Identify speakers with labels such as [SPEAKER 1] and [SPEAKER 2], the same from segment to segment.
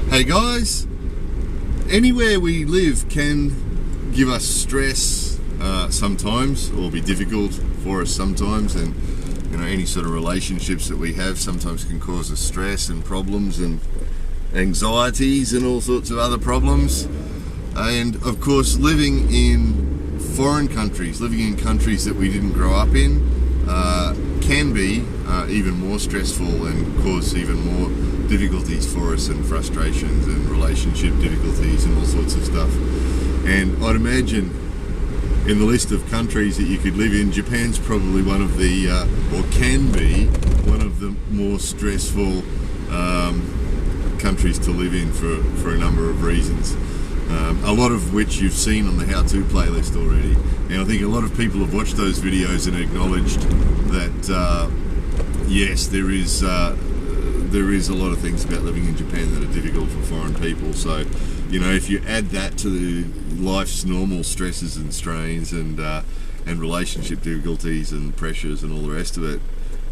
[SPEAKER 1] Hey guys, anywhere we live can give us stress sometimes, or be difficult for us sometimes, and any sort of relationships that we have sometimes can cause us stress and problems and anxieties and all sorts of other problems. And of course, living in foreign countries, living in countries that we didn't grow up in, can be even more stressful and cause even more difficulties for us, and frustrations and relationship difficulties and all sorts of stuff. And I'd imagine in the list of countries that you could live in, Japan's probably one of the, or can be, one of the more stressful countries to live in for a number of reasons. A lot of which you've seen on the how-to playlist already. And I think a lot of people have watched those videos and acknowledged that, yes, there is a lot of things about living in Japan that are difficult for foreign people. So, if you add that to life's normal stresses and strains and relationship difficulties and pressures and all the rest of it,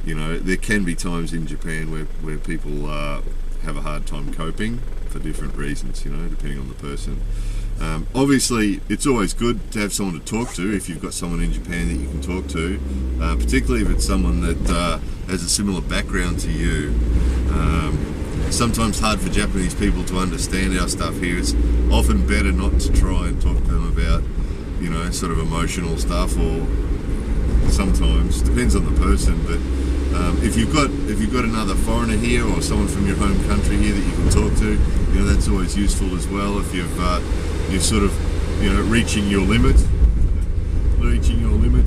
[SPEAKER 1] there can be times in Japan where people have a hard time coping for different reasons, depending on the person. Obviously, it's always good to have someone to talk to if you've got someone in Japan that you can talk to, particularly if it's someone that has a similar background to you. Sometimes hard for Japanese people to understand our stuff here. It's often better not to try and talk to them about, sort of emotional stuff, or sometimes, depends on the person, but if you've got another foreigner here or someone from your home country here that you can talk to, that's always useful as well. If you're sort of, reaching your limit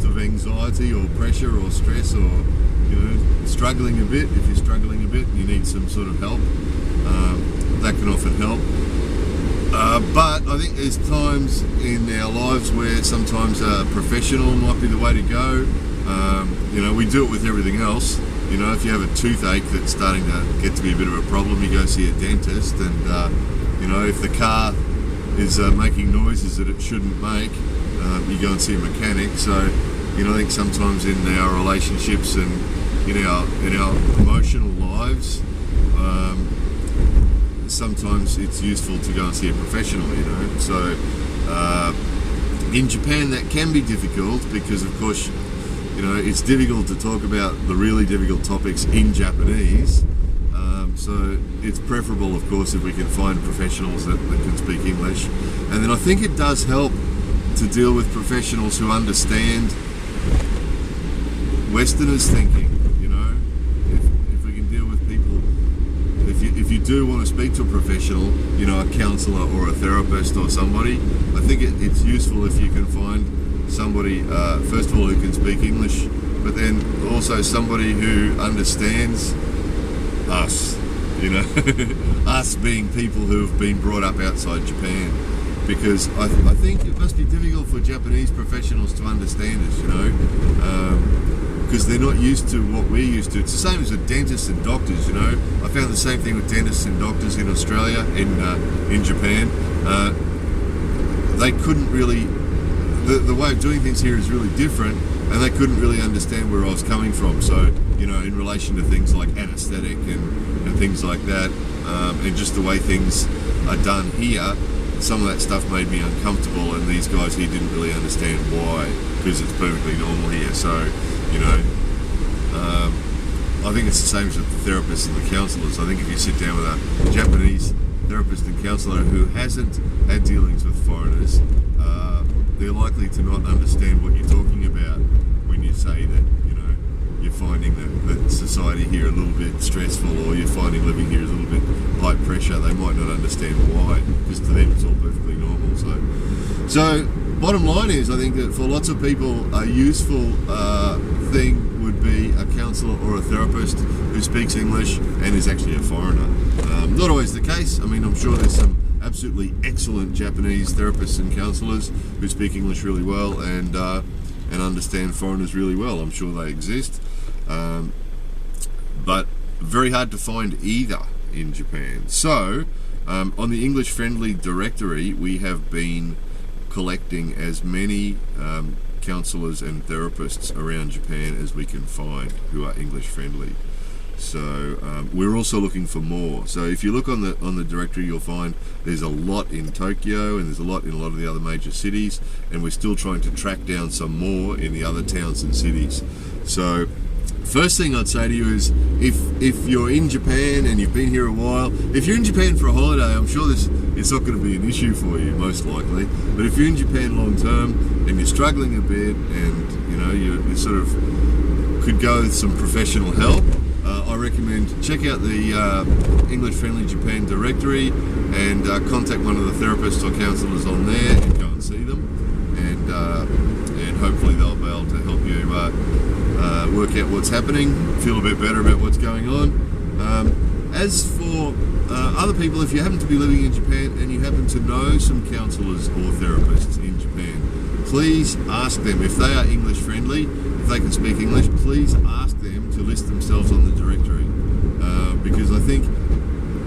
[SPEAKER 1] of anxiety or pressure or stress, or struggling a bit. If you're struggling a bit and you need some sort of help, that can often help. But I think there's times in our lives where sometimes a professional might be the way to go. We do it with everything else. If you have a toothache that's starting to get to be a bit of a problem, you go see a dentist, and if the car is making noises that it shouldn't make, you go and see a mechanic. So, I think sometimes in our relationships and in our emotional lives, sometimes it's useful to go and see a professional. So in Japan that can be difficult because, of course, it's difficult to talk about the really difficult topics in Japanese. So it's preferable, of course, if we can find professionals that can speak English. And then I think it does help to deal with professionals who understand Westerners' thinking. If we can deal with people, if you do want to speak to a professional, a counsellor or a therapist or somebody, I think it's useful if you can find somebody, first of all, who can speak English, but then also somebody who understands us, us being people who have been brought up outside Japan. Because I think it must be difficult for Japanese professionals to understand us, because they're not used to what we're used to. It's the same as with dentists and doctors, I found the same thing with dentists and doctors in Australia, in Japan. They couldn't really, the way of doing things here is really different, and they couldn't really understand where I was coming from. So, in relation to things like anaesthetic and things like that, and just the way things are done here, some of that stuff made me uncomfortable, and these guys here didn't really understand why, because it's perfectly normal here. So, I think it's the same as with the therapists and the counsellors. I think if you sit down with a Japanese therapist and counsellor who hasn't had dealings with foreigners, they're likely to not understand what you're talking about when you say that, you're finding that society here a little bit stressful, or you're finding living here is a little bit high pressure. They might not understand why, because to them it's all perfectly normal. So bottom line is, I think that for lots of people, a useful thing would be a counsellor or a therapist who speaks English and is actually a foreigner. Not always the case. I mean, I'm sure there's some absolutely excellent Japanese therapists and counsellors who speak English really well and understand foreigners really well. I'm sure they exist, but very hard to find either in Japan. So on the English Friendly directory, we have been collecting as many counsellors and therapists around Japan as we can find who are English friendly. So we're also looking for more. So if you look on the directory, you'll find there's a lot in Tokyo and there's a lot in a lot of the other major cities, and we're still trying to track down some more in the other towns and cities. So first thing I'd say to you is, if you're in Japan and you've been here a while, if you're in Japan for a holiday, I'm sure it's not going to be an issue for you, most likely. But if you're in Japan long term and you're struggling a bit, and you sort of could go with some professional help, I recommend check out the English Friendly Japan directory and contact one of the therapists or counsellors on there and go and see them, and hopefully they'll be able to help you work out what's happening, feel a bit better about what's going on. As for other people, if you happen to be living in Japan and you happen to know some counsellors or therapists in Japan, please ask them if they are English friendly, if they can speak English, please ask them to list themselves on the directory, because I think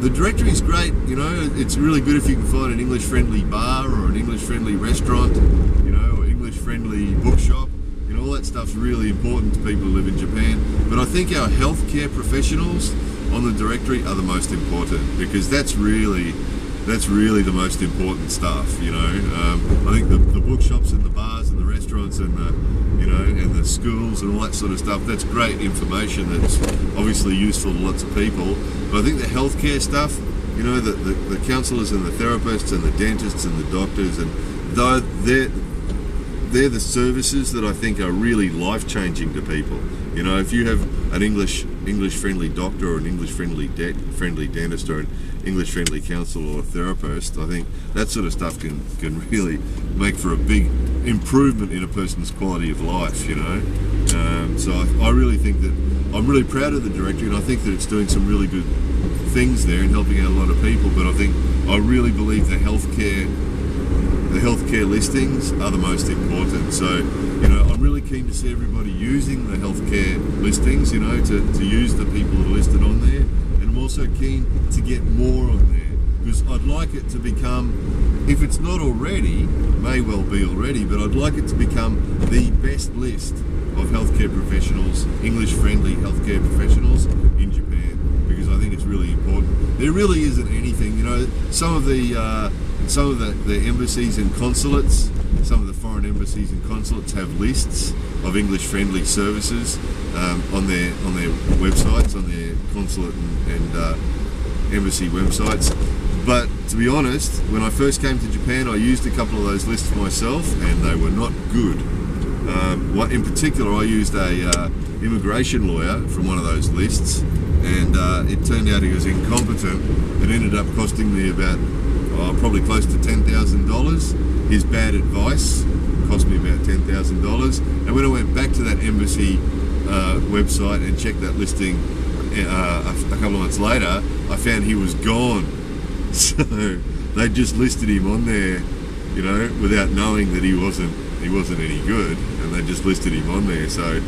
[SPEAKER 1] the directory is great. It's really good if you can find an English friendly bar or an English friendly restaurant, or English friendly bookshop. All that stuff's really important to people who live in Japan. But I think our healthcare professionals on the directory are the most important, because that's really the most important stuff. I think the bookshops and the bars and the restaurants and and the schools and all that sort of stuff, that's great information that's obviously useful to lots of people. But I think the healthcare stuff, the counsellors and the therapists and the dentists and the doctors, and they're the services that I think are really life-changing to people. If you have an English-friendly doctor or an English-friendly dentist or an English-friendly counsellor or therapist, I think that sort of stuff can really make for a big improvement in a person's quality of life. So I really think that I'm really proud of the directory, and I think that it's doing some really good things there and helping out a lot of people. But I really believe the healthcare listings are the most important. So, I'm really keen to see everybody using the healthcare listings, to use the people that are listed on there. And I'm also keen to get more on there, because I'd like it to become, if it's not already, may well be already, but I'd like it to become the best list of healthcare professionals, English-friendly healthcare professionals in Japan, because I think it's really important. There really isn't anything, some of the embassies and consulates, some of the foreign embassies and consulates have lists of English-friendly services on their websites, on their consulate and embassy websites. But to be honest, when I first came to Japan, I used a couple of those lists myself, and they were not good. In particular, I used a immigration lawyer from one of those lists, and it turned out he was incompetent. It ended up costing me about probably close to $10,000. His bad advice cost me about $10,000. And when I went back to that embassy website and checked that listing a couple of months later, I found he was gone. So they just listed him on there, without knowing that he wasn't any good, and they just listed him on there. So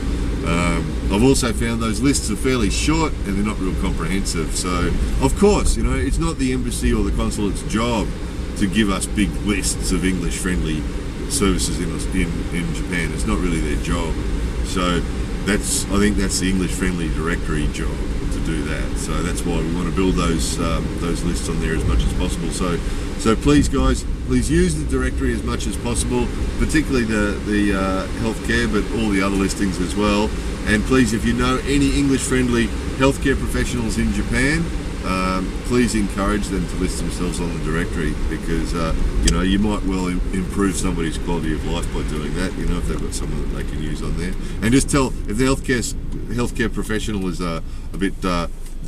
[SPEAKER 1] I've also found those lists are fairly short and they're not real comprehensive. So of course, it's not the embassy or the consulate's job to give us big lists of English-friendly services in Japan. It's not really their job. So I think that's the English-friendly directory job to do that. So that's why we want to build those lists on there as much as possible. So please, guys, please use the directory as much as possible, particularly the healthcare, but all the other listings as well. And please, if you know any English-friendly healthcare professionals in Japan, please encourage them to list themselves on the directory, because you might well improve somebody's quality of life by doing that. If they've got someone that they can use on there, and just tell if the healthcare professional is a bit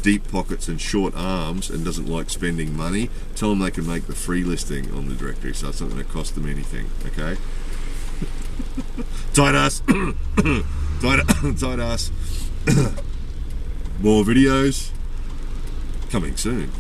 [SPEAKER 1] deep pockets and short arms and doesn't like spending money, tell them they can make the free listing on the directory, so it's not going to cost them anything. Okay. Tight ass. Tight ass. More videos coming soon.